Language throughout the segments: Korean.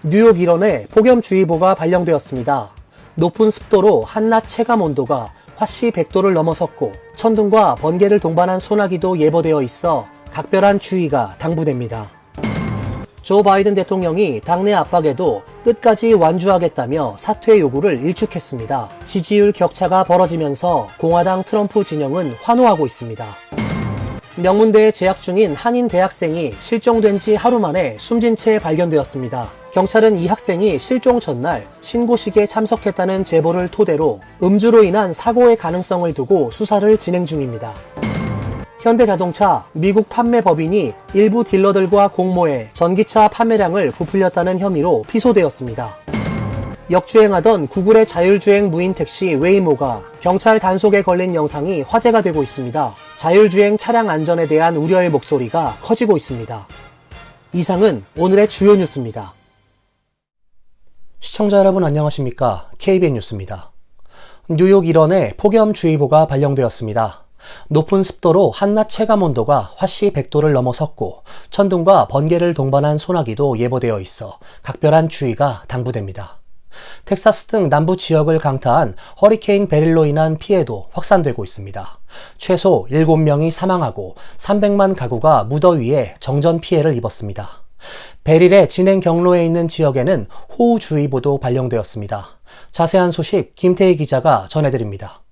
뉴욕 일원에 폭염주의보가 발령되었습니다. 높은 습도로 한낮 체감온도가 화씨 100도를 넘어섰고 천둥과 번개를 동반한 소나기도 예보되어 있어 각별한 주의가 당부됩니다. 조 바이든 대통령이 당내 압박에도 끝까지 완주하겠다며 사퇴 요구를 일축했습니다. 지지율 격차가 벌어지면서 공화당 트럼프 진영은 환호하고 있습니다. 명문대에 재학 중인 한인 대학생이 실종된 지 하루 만에 숨진 채 발견되었습니다. 경찰은 이 학생이 실종 전날 신고식에 참석했다는 제보를 토대로 음주로 인한 사고의 가능성을 두고 수사를 진행 중입니다. 현대자동차 미국 판매 법인이 일부 딜러들과 공모해 전기차 판매량을 부풀렸다는 혐의로 피소되었습니다. 역주행하던 구글의 자율주행 무인 택시 웨이모가 경찰 단속에 걸린 영상이 화제가 되고 있습니다. 자율주행 차량 안전에 대한 우려의 목소리가 커지고 있습니다. 이상은 오늘의 주요 뉴스입니다. 시청자 여러분 안녕하십니까? KBN 뉴스입니다. 뉴욕 일원에 폭염주의보가 발령되었습니다. 높은 습도로 한낮 체감온도가 화씨 100도를 넘어섰고 천둥과 번개를 동반한 소나기도 예보되어 있어 각별한 주의가 당부됩니다. 텍사스 등 남부 지역을 강타한 허리케인 베릴로 인한 피해도 확산되고 있습니다. 최소 7명이 사망하고 300만 가구가 무더위에 정전 피해를 입었습니다. 베릴의 진행 경로에 있는 지역에는 호우주의보도 발령되었습니다. 자세한 소식 김태희 기자가 전해드립니다.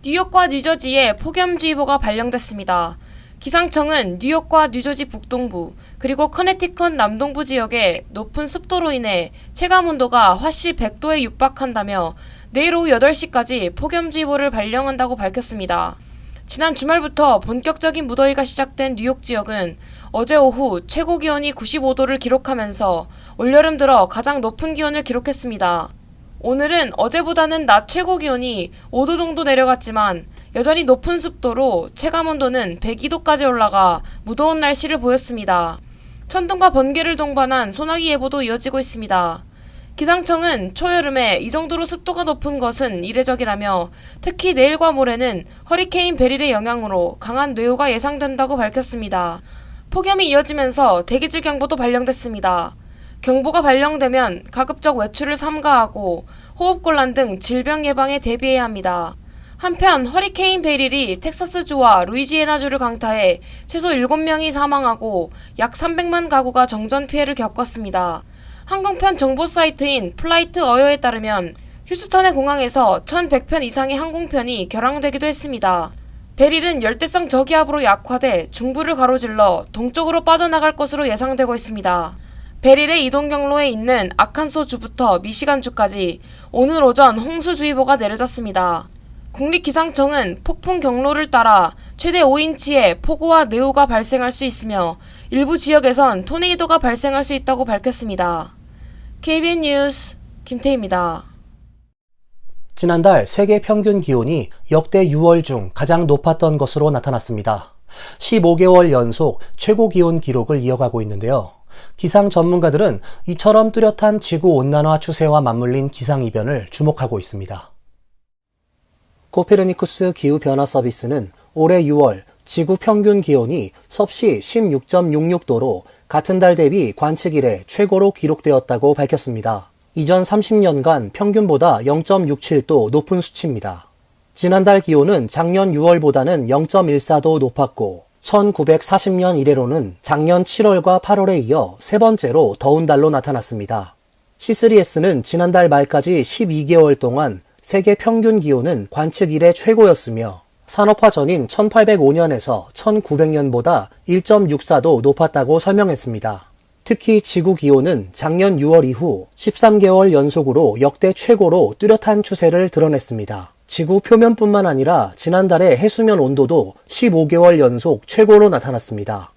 뉴욕과 뉴저지에 폭염주의보가 발령됐습니다. 기상청은 뉴욕과 뉴저지 북동부 그리고 커네티컷 남동부 지역에 높은 습도로 인해 체감온도가 화씨 100도에 육박한다며 내일 오후 8시까지 폭염주의보를 발령한다고 밝혔습니다. 지난 주말부터 본격적인 무더위가 시작된 뉴욕 지역은 어제 오후 최고 기온이 95도를 기록하면서 올여름 들어 가장 높은 기온을 기록했습니다. 오늘은 어제보다는 낮 최고 기온이 5도 정도 내려갔지만 여전히 높은 습도로 체감온도는 102도까지 올라가 무더운 날씨를 보였습니다. 천둥과 번개를 동반한 소나기 예보도 이어지고 있습니다. 기상청은 초여름에 이 정도로 습도가 높은 것은 이례적이라며 특히 내일과 모레는 허리케인 베릴의 영향으로 강한 뇌우가 예상된다고 밝혔습니다. 폭염이 이어지면서 대기질 경보도 발령됐습니다. 경보가 발령되면 가급적 외출을 삼가하고 호흡곤란 등 질병 예방에 대비해야 합니다. 한편 허리케인 베릴이 텍사스주와 루이지애나주를 강타해 최소 7명이 사망하고 약 300만 가구가 정전 피해를 겪었습니다. 항공편 정보 사이트인 플라이트 어여에 따르면 휴스턴의 공항에서 1,100편 이상의 항공편이 결항되기도 했습니다. 베릴은 열대성 저기압으로 약화돼 중부를 가로질러 동쪽으로 빠져나갈 것으로 예상되고 있습니다. 베릴의 이동 경로에 있는 아칸소주부터 미시간주까지 오늘 오전 홍수주의보가 내려졌습니다. 국립기상청은 폭풍 경로를 따라 최대 5인치의 폭우와 뇌우가 발생할 수 있으며 일부 지역에선 토네이도가 발생할 수 있다고 밝혔습니다. KBN 뉴스 김태희입니다. 지난달 세계 평균 기온이 역대 6월 중 가장 높았던 것으로 나타났습니다. 15개월 연속 최고 기온 기록을 이어가고 있는데요. 기상 전문가들은 이처럼 뚜렷한 지구온난화 추세와 맞물린 기상이변을 주목하고 있습니다. 코페르니쿠스 기후변화 서비스는 올해 6월 지구 평균 기온이 섭씨 16.66도로 같은 달 대비 관측 이래 최고로 기록되었다고 밝혔습니다. 이전 30년간 평균보다 0.67도 높은 수치입니다. 지난달 기온은 작년 6월보다는 0.14도 높았고 1940년 이래로는 작년 7월과 8월에 이어 세 번째로 더운 달로 나타났습니다. C3S는 지난달 말까지 12개월 동안 세계 평균 기온은 관측 이래 최고였으며 산업화 전인 1805년에서 1900년보다 1.64도 높았다고 설명했습니다. 특히 지구 기온은 작년 6월 이후 13개월 연속으로 역대 최고로 뚜렷한 추세를 드러냈습니다. 지구 표면뿐만 아니라 지난달의 해수면 온도도 15개월 연속 최고로 나타났습니다.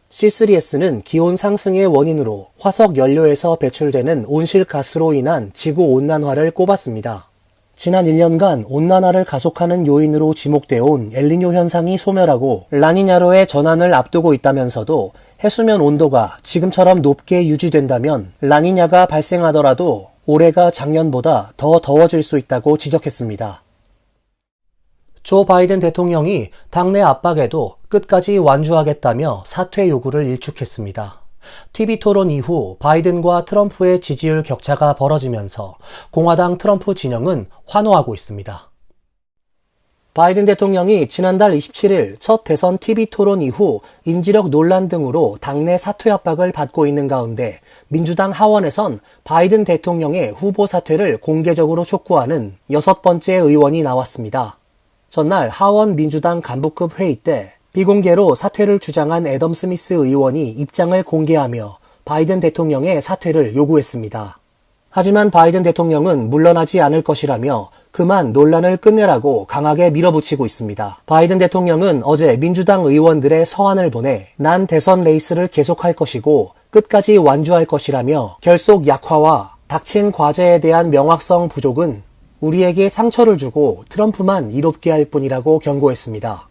C3S는 기온 상승의 원인으로 화석 연료에서 배출되는 온실가스로 인한 지구 온난화를 꼽았습니다. 지난 1년간 온난화를 가속하는 요인으로 지목되어 온 엘니뇨 현상이 소멸하고 라니냐로의 전환을 앞두고 있다면서도 해수면 온도가 지금처럼 높게 유지된다면 라니냐가 발생하더라도 올해가 작년보다 더 더워질 수 있다고 지적했습니다. 조 바이든 대통령이 당내 압박에도 끝까지 완주하겠다며 사퇴 요구를 일축했습니다. TV 토론 이후 바이든과 트럼프의 지지율 격차가 벌어지면서 공화당 트럼프 진영은 환호하고 있습니다. 바이든 대통령이 지난달 27일 첫 대선 TV 토론 이후 인지력 논란 등으로 당내 사퇴 압박을 받고 있는 가운데 민주당 하원에선 바이든 대통령의 후보 사퇴를 공개적으로 촉구하는 6번째 의원이 나왔습니다. 전날 하원 민주당 간부급 회의 때 비공개로 사퇴를 주장한 애덤 스미스 의원이 입장을 공개하며 바이든 대통령의 사퇴를 요구했습니다. 하지만 바이든 대통령은 물러나지 않을 것이라며 그만 논란을 끝내라고 강하게 밀어붙이고 있습니다. 바이든 대통령은 어제 민주당 의원들의 서한을 보내 난 대선 레이스를 계속할 것이고 끝까지 완주할 것이라며 결속 약화와 닥친 과제에 대한 명확성 부족은 우리에게 상처를 주고 트럼프만 이롭게 할 뿐이라고 경고했습니다.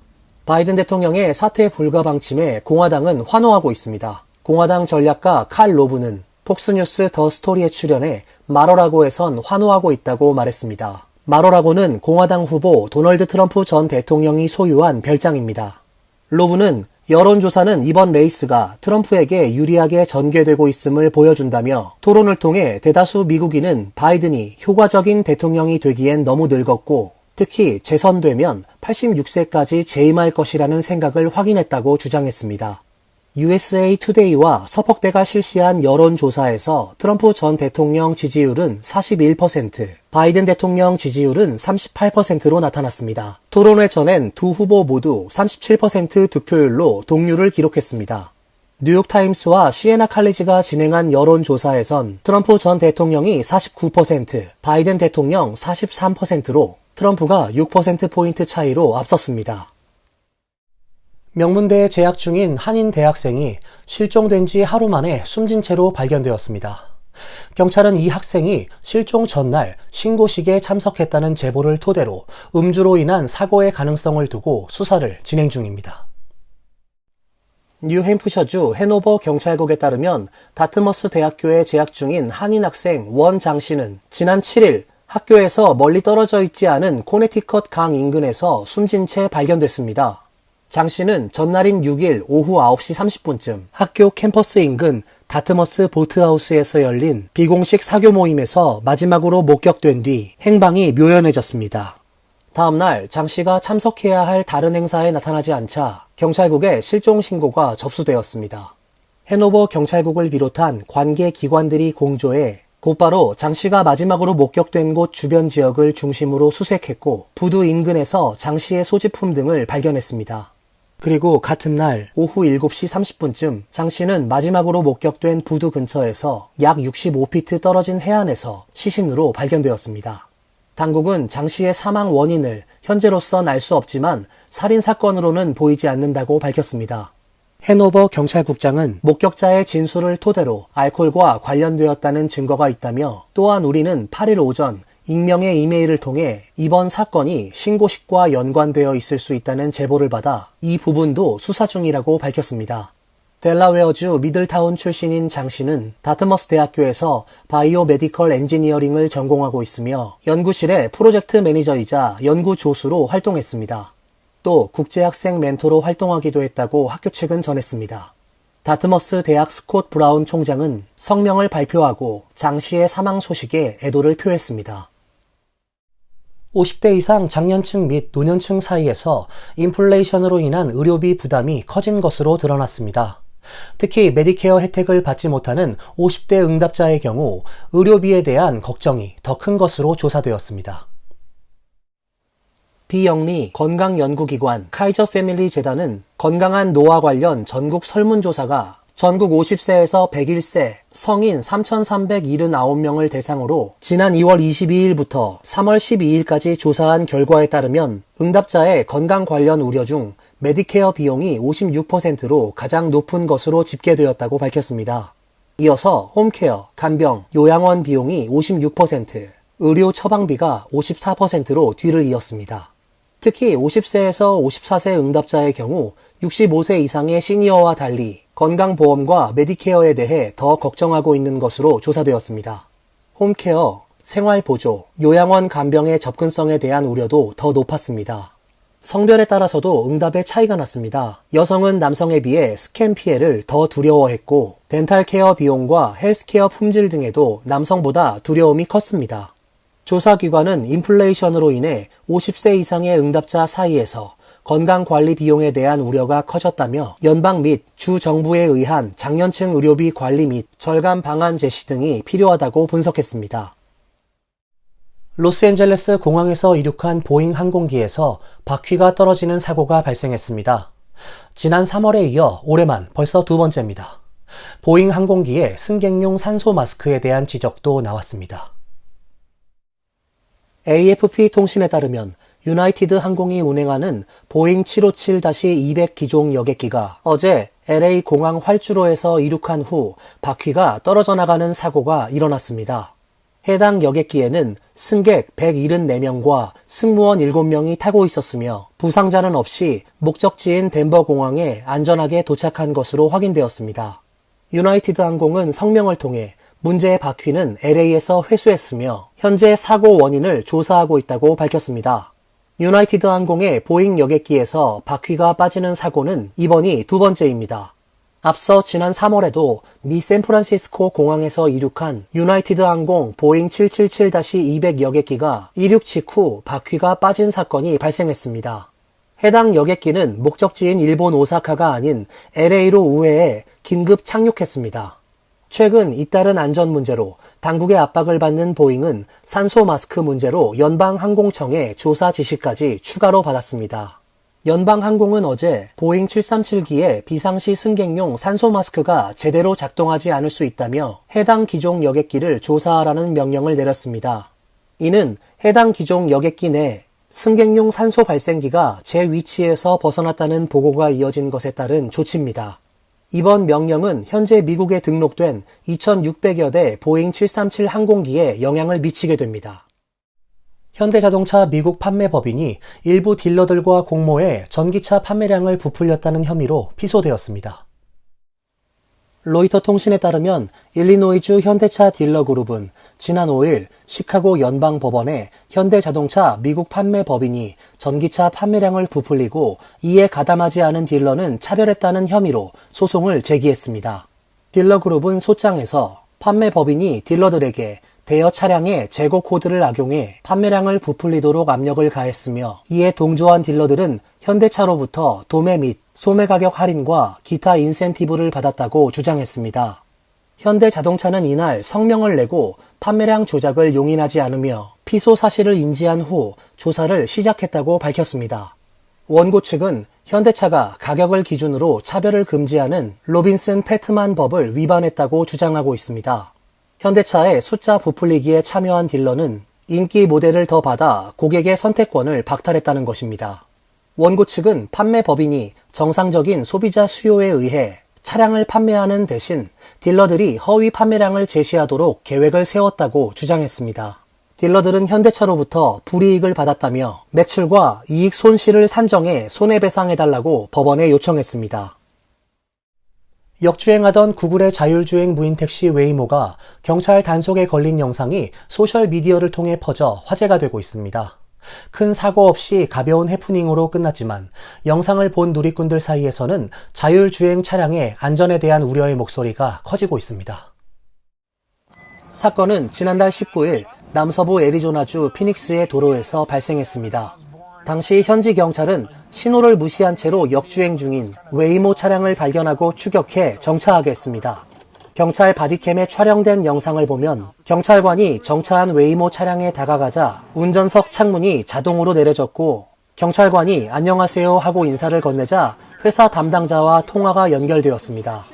바이든 대통령의 사퇴 불가 방침에 공화당은 환호하고 있습니다. 공화당 전략가 칼 로브는 폭스뉴스 더 스토리에 출연해 말어라고 해선 환호하고 있다고 말했습니다. 말어라고는 공화당 후보 도널드 트럼프 전 대통령이 소유한 별장입니다. 로브는 여론조사는 이번 레이스가 트럼프에게 유리하게 전개되고 있음을 보여준다며 토론을 통해 대다수 미국인은 바이든이 효과적인 대통령이 되기엔 너무 늙었고 특히 재선되면 86세까지 재임할 것이라는 생각을 확인했다고 주장했습니다. USA 투데이와 서퍽대가 실시한 여론조사에서 트럼프 전 대통령 지지율은 41%, 바이든 대통령 지지율은 38%로 나타났습니다. 토론회 전엔 두 후보 모두 37% 득표율로 동률을 기록했습니다. 뉴욕타임스와 시에나 칼리지가 진행한 여론조사에선 트럼프 전 대통령이 49%, 바이든 대통령 43%로 트럼프가 6%포인트 차이로 앞섰습니다. 명문대에 재학 중인 한인 대학생이 실종된 지 하루 만에 숨진 채로 발견되었습니다. 경찰은 이 학생이 실종 전날 신고식에 참석했다는 제보를 토대로 음주로 인한 사고의 가능성을 두고 수사를 진행 중입니다. 뉴햄프셔주 해노버 경찰국에 따르면 다트머스 대학교에 재학 중인 한인 학생 원장 씨는 지난 7일 학교에서 멀리 떨어져 있지 않은 코네티컷 강 인근에서 숨진 채 발견됐습니다. 장 씨는 전날인 6일 오후 9시 30분쯤 학교 캠퍼스 인근 다트머스 보트하우스에서 열린 비공식 사교 모임에서 마지막으로 목격된 뒤 행방이 묘연해졌습니다. 다음날 장 씨가 참석해야 할 다른 행사에 나타나지 않자 경찰국에 실종 신고가 접수되었습니다. 해노버 경찰국을 비롯한 관계 기관들이 공조해 곧바로 장 씨가 마지막으로 목격된 곳 주변 지역을 중심으로 수색했고 부두 인근에서 장 씨의 소지품 등을 발견했습니다. 그리고 같은 날 오후 7시 30분쯤 장 씨는 마지막으로 목격된 부두 근처에서 약 65피트 떨어진 해안에서 시신으로 발견되었습니다. 당국은 장 씨의 사망 원인을 현재로선 알 수 없지만 살인사건으로는 보이지 않는다고 밝혔습니다. 해노버 경찰국장은 목격자의 진술을 토대로 알코올과 관련되었다는 증거가 있다며 또한 우리는 8일 오전 익명의 이메일을 통해 이번 사건이 신고식과 연관되어 있을 수 있다는 제보를 받아 이 부분도 수사 중이라고 밝혔습니다. 델라웨어주 미들타운 출신인 장 씨는 다트머스 대학교에서 바이오 메디컬 엔지니어링을 전공하고 있으며 연구실의 프로젝트 매니저이자 연구 조수로 활동했습니다. 또 국제학생 멘토로 활동하기도 했다고 학교 측은 전했습니다. 다트머스 대학 스콧 브라운 총장은 성명을 발표하고 장 씨의 사망 소식에 애도를 표했습니다. 50대 이상 장년층 및 노년층 사이에서 인플레이션으로 인한 의료비 부담이 커진 것으로 드러났습니다. 특히 메디케어 혜택을 받지 못하는 50대 응답자의 경우 의료비에 대한 걱정이 더 큰 것으로 조사되었습니다. 비영리 건강연구기관 카이저 패밀리 재단은 건강한 노화 관련 전국 설문조사가 전국 50세에서 101세 성인 3,379명을 대상으로 지난 2월 22일부터 3월 12일까지 조사한 결과에 따르면 응답자의 건강 관련 우려 중 메디케어 비용이 56%로 가장 높은 것으로 집계되었다고 밝혔습니다. 이어서 홈케어, 간병, 요양원 비용이 56%, 의료 처방비가 54%로 뒤를 이었습니다. 특히 50세에서 54세 응답자의 경우 65세 이상의 시니어와 달리 건강보험과 메디케어에 대해 더 걱정하고 있는 것으로 조사되었습니다. 홈케어, 생활보조, 요양원 간병의 접근성에 대한 우려도 더 높았습니다. 성별에 따라서도 응답의 차이가 났습니다. 여성은 남성에 비해 스캠 피해를 더 두려워했고 덴탈 케어 비용과 헬스케어 품질 등에도 남성보다 두려움이 컸습니다. 조사기관은 인플레이션으로 인해 50세 이상의 응답자 사이에서 건강관리 비용에 대한 우려가 커졌다며 연방 및 주 정부에 의한 장년층 의료비 관리 및 절감 방안 제시 등이 필요하다고 분석했습니다. 로스앤젤레스 공항에서 이륙한 보잉 항공기에서 바퀴가 떨어지는 사고가 발생했습니다. 지난 3월에 이어 올해만 벌써 두 번째입니다. 보잉 항공기의 승객용 산소 마스크에 대한 지적도 나왔습니다. AFP 통신에 따르면 유나이티드 항공이 운행하는 보잉 757-200 기종 여객기가 어제 LA 공항 활주로에서 이륙한 후 바퀴가 떨어져 나가는 사고가 일어났습니다. 해당 여객기에는 승객 174명과 승무원 7명이 타고 있었으며 부상자는 없이 목적지인 덴버 공항에 안전하게 도착한 것으로 확인되었습니다. 유나이티드 항공은 성명을 통해 문제의 바퀴는 LA에서 회수했으며 현재 사고 원인을 조사하고 있다고 밝혔습니다. 유나이티드 항공의 보잉 여객기에서 바퀴가 빠지는 사고는 이번이 두 번째입니다. 앞서 지난 3월에도 미 샌프란시스코 공항에서 이륙한 유나이티드 항공 보잉 777-200 여객기가 이륙 직후 바퀴가 빠진 사건이 발생했습니다. 해당 여객기는 목적지인 일본 오사카가 아닌 LA로 우회해 긴급 착륙했습니다. 최근 잇따른 안전 문제로 당국의 압박을 받는 보잉은 산소 마스크 문제로 연방항공청의 조사 지시까지 추가로 받았습니다. 연방항공은 어제 보잉 737기의 비상시 승객용 산소 마스크가 제대로 작동하지 않을 수 있다며 해당 기종 여객기를 조사하라는 명령을 내렸습니다. 이는 해당 기종 여객기 내 승객용 산소 발생기가 제 위치에서 벗어났다는 보고가 이어진 것에 따른 조치입니다. 이번 명령은 현재 미국에 등록된 2,600여 대 보잉 737 항공기에 영향을 미치게 됩니다. 현대자동차 미국 판매법인이 일부 딜러들과 공모해 전기차 판매량을 부풀렸다는 혐의로 피소되었습니다. 로이터 통신에 따르면 일리노이주 현대차 딜러그룹은 지난 5일 시카고 연방법원에 현대자동차 미국 판매법인이 전기차 판매량을 부풀리고 이에 가담하지 않은 딜러는 차별했다는 혐의로 소송을 제기했습니다. 딜러그룹은 소장에서 판매법인이 딜러들에게 대여 차량에 재고 코드를 악용해 판매량을 부풀리도록 압력을 가했으며 이에 동조한 딜러들은 현대차로부터 도매 및 소매 가격 할인과 기타 인센티브를 받았다고 주장했습니다. 현대자동차는 이날 성명을 내고 판매량 조작을 용인하지 않으며 피소 사실을 인지한 후 조사를 시작했다고 밝혔습니다. 원고 측은 현대차가 가격을 기준으로 차별을 금지하는 로빈슨 페트만 법을 위반했다고 주장하고 있습니다. 현대차의 숫자 부풀리기에 참여한 딜러는 인기 모델을 더 받아 고객의 선택권을 박탈했다는 것입니다. 원고 측은 판매법인이 정상적인 소비자 수요에 의해 차량을 판매하는 대신 딜러들이 허위 판매량을 제시하도록 계획을 세웠다고 주장했습니다. 딜러들은 현대차로부터 불이익을 받았다며 매출과 이익 손실을 산정해 손해배상해달라고 법원에 요청했습니다. 역주행하던 구글의 자율주행 무인 택시 웨이모가 경찰 단속에 걸린 영상이 소셜미디어를 통해 퍼져 화제가 되고 있습니다. 큰 사고 없이 가벼운 해프닝으로 끝났지만 영상을 본 누리꾼들 사이에서는 자율주행 차량의 안전에 대한 우려의 목소리가 커지고 있습니다. 사건은 지난달 19일 남서부 애리조나주 피닉스의 도로에서 발생했습니다. 당시 현지 경찰은 신호를 무시한 채로 역주행 중인 웨이모 차량을 발견하고 추격해 정차하게 했습니다. 경찰 바디캠에 촬영된 영상을 보면 경찰관이 정차한 웨이모 차량에 다가가자 운전석 창문이 자동으로 내려졌고 경찰관이 안녕하세요 하고 인사를 건네자 회사 담당자와 통화가 연결되었습니다.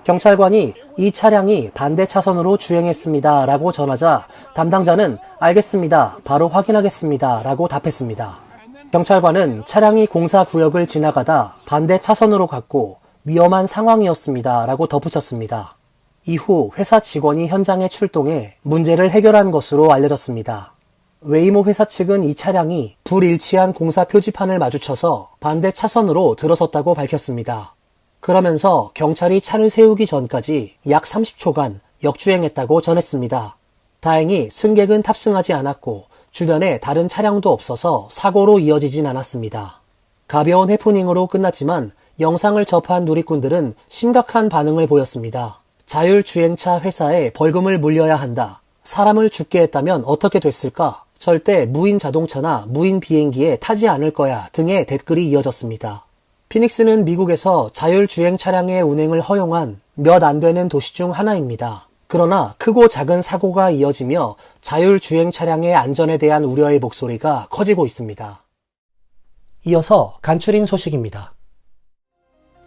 경찰관이 이 차량이 반대 차선으로 주행했습니다 라고 전하자 담당자는 알겠습니다. 바로 확인하겠습니다 라고 답했습니다. 경찰관은 차량이 공사구역을 지나가다 반대 차선으로 갔고 위험한 상황이었습니다 라고 덧붙였습니다. 이후 회사 직원이 현장에 출동해 문제를 해결한 것으로 알려졌습니다. 웨이모 회사 측은 이 차량이 불일치한 공사 표지판을 마주쳐서 반대 차선으로 들어섰다고 밝혔습니다. 그러면서 경찰이 차를 세우기 전까지 약 30초간 역주행했다고 전했습니다. 다행히 승객은 탑승하지 않았고 주변에 다른 차량도 없어서 사고로 이어지진 않았습니다. 가벼운 해프닝으로 끝났지만 영상을 접한 누리꾼들은 심각한 반응을 보였습니다. 자율주행차 회사에 벌금을 물려야 한다. 사람을 죽게 했다면 어떻게 됐을까? 절대 무인 자동차나 무인 비행기에 타지 않을 거야 등의 댓글이 이어졌습니다. 피닉스는 미국에서 자율주행 차량의 운행을 허용한 몇 안 되는 도시 중 하나입니다. 그러나 크고 작은 사고가 이어지며 자율주행 차량의 안전에 대한 우려의 목소리가 커지고 있습니다. 이어서 간추린 소식입니다.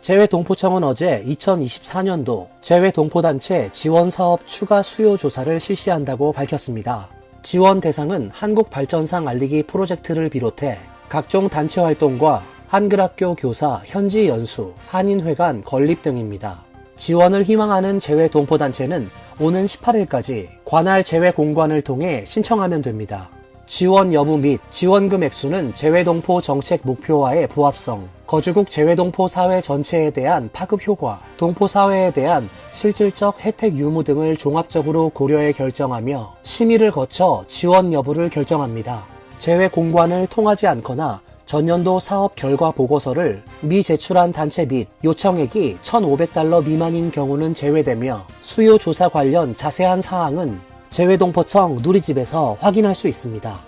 재외동포청은 어제 2024년도 재외동포단체 지원사업 추가 수요 조사를 실시한다고 밝혔습니다. 지원 대상은 한국발전상 알리기 프로젝트를 비롯해 각종 단체 활동과 한글학교 교사, 현지 연수, 한인회관 건립 등입니다. 지원을 희망하는 재외동포단체는 오는 18일까지 관할 재외공관을 통해 신청하면 됩니다. 지원 여부 및 지원금 액수는 재외동포 정책 목표와의 부합성, 거주국 재외동포 사회 전체에 대한 파급 효과, 동포 사회에 대한 실질적 혜택 유무 등을 종합적으로 고려해 결정하며 심의를 거쳐 지원 여부를 결정합니다. 재외공관을 통하지 않거나 전년도 사업 결과 보고서를 미제출한 단체 및 요청액이 $1,500 미만인 경우는 제외되며 수요 조사 관련 자세한 사항은 재외동포청 누리집에서 확인할 수 있습니다.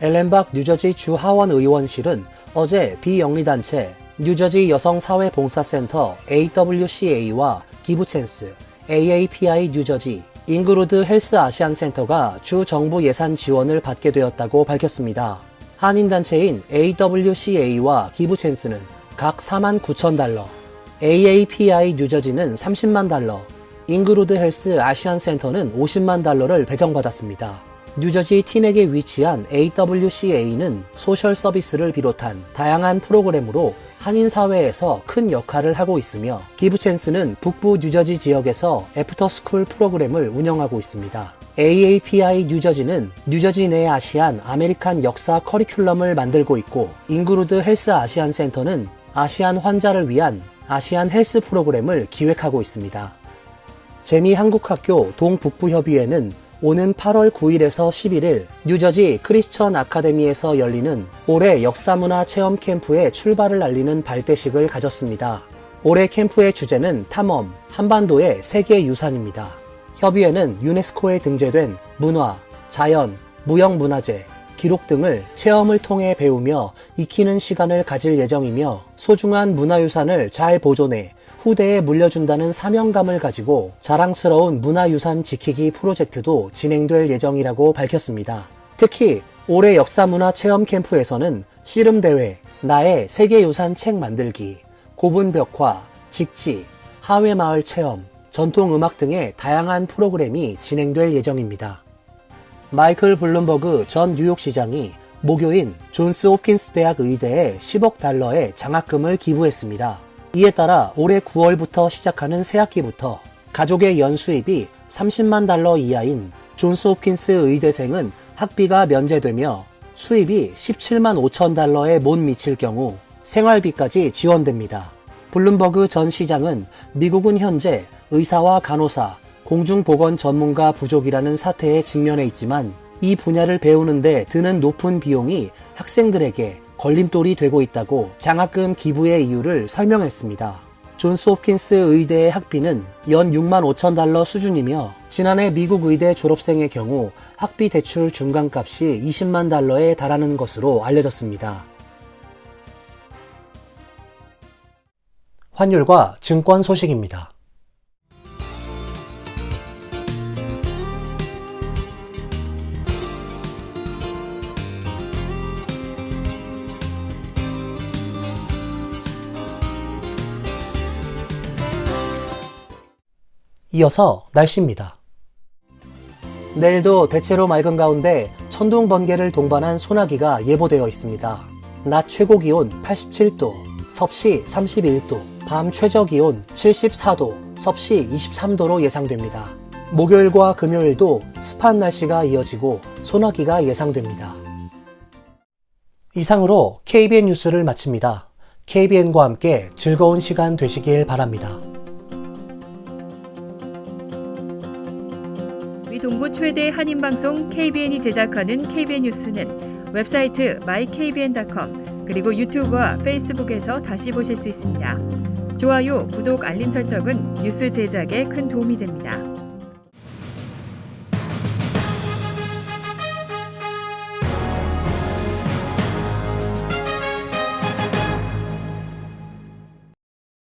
엘렌박 뉴저지 주 하원 의원실은 어제 비영리단체 뉴저지 여성사회봉사센터 AWCA와 기부챈스, AAPI 뉴저지, 인그루드 헬스 아시안 센터가 주 정부 예산 지원을 받게 되었다고 밝혔습니다. 한인단체인 AWCA와 기부챈스는 각 $49,000, AAPI 뉴저지는 $300,000, 인그루드 헬스 아시안 센터는 $500,000를 배정받았습니다. 뉴저지 티넥에 위치한 AWCA는 소셜 서비스를 비롯한 다양한 프로그램으로 한인 사회에서 큰 역할을 하고 있으며 기부챈스는 북부 뉴저지 지역에서 애프터스쿨 프로그램을 운영하고 있습니다. AAPI 뉴저지는 뉴저지 내 아시안 아메리칸 역사 커리큘럼을 만들고 있고 인그루드 헬스 아시안 센터는 아시안 환자를 위한 아시안 헬스 프로그램을 기획하고 있습니다. 재미한국학교 동북부협의회는 오는 8월 9일에서 11일 뉴저지 크리스천 아카데미에서 열리는 올해 역사문화 체험 캠프의 출발을 알리는 발대식을 가졌습니다. 올해 캠프의 주제는 탐험, 한반도의 세계유산입니다. 협의회는 유네스코에 등재된 문화, 자연, 무형문화재, 기록 등을 체험을 통해 배우며 익히는 시간을 가질 예정이며 소중한 문화유산을 잘 보존해 후대에 물려준다는 사명감을 가지고 자랑스러운 문화유산 지키기 프로젝트도 진행될 예정이라고 밝혔습니다. 특히 올해 역사문화 체험 캠프에서는 씨름대회, 나의 세계유산 책 만들기, 고분벽화, 직지, 하회마을 체험, 전통음악 등의 다양한 프로그램이 진행될 예정입니다. 마이클 블룸버그 전 뉴욕시장이 모교인 존스 홉킨스 대학 의대에 $10억 장학금을 기부했습니다. 이에 따라 올해 9월부터 시작하는 새학기부터 가족의 연수입이 $300,000 이하인 존스 홉킨스 의대생은 학비가 면제되며 수입이 $175,000에 못 미칠 경우 생활비까지 지원됩니다. 블룸버그 전 시장은 미국은 현재 의사와 간호사, 공중보건 전문가 부족이라는 사태에 직면해 있지만 이 분야를 배우는데 드는 높은 비용이 학생들에게 걸림돌이 되고 있다고 장학금 기부의 이유를 설명했습니다. 존스 홉킨스 의대의 학비는 연 $65,000 수준이며 지난해 미국 의대 졸업생의 경우 학비 대출 중간값이 $200,000에 달하는 것으로 알려졌습니다. 환율과 증권 소식입니다. 이어서 날씨입니다. 내일도 대체로 맑은 가운데 천둥 번개를 동반한 소나기가 예보되어 있습니다. 낮 최고 기온 87도, 섭씨 31도, 밤 최저 기온 74도, 섭씨 23도로 예상됩니다. 목요일과 금요일도 습한 날씨가 이어지고 소나기가 예상됩니다. 이상으로 KBN 뉴스를 마칩니다. KBN과 함께 즐거운 시간 되시길 바랍니다. 동부 최대 한인방송 KBN이 제작하는 KBN 뉴스는 웹사이트 mykbn.com, 그리고 유튜브와 페이스북에서 다시 보실 수 있습니다. 좋아요, 구독, 알림 설정은 뉴스 제작에 큰 도움이 됩니다.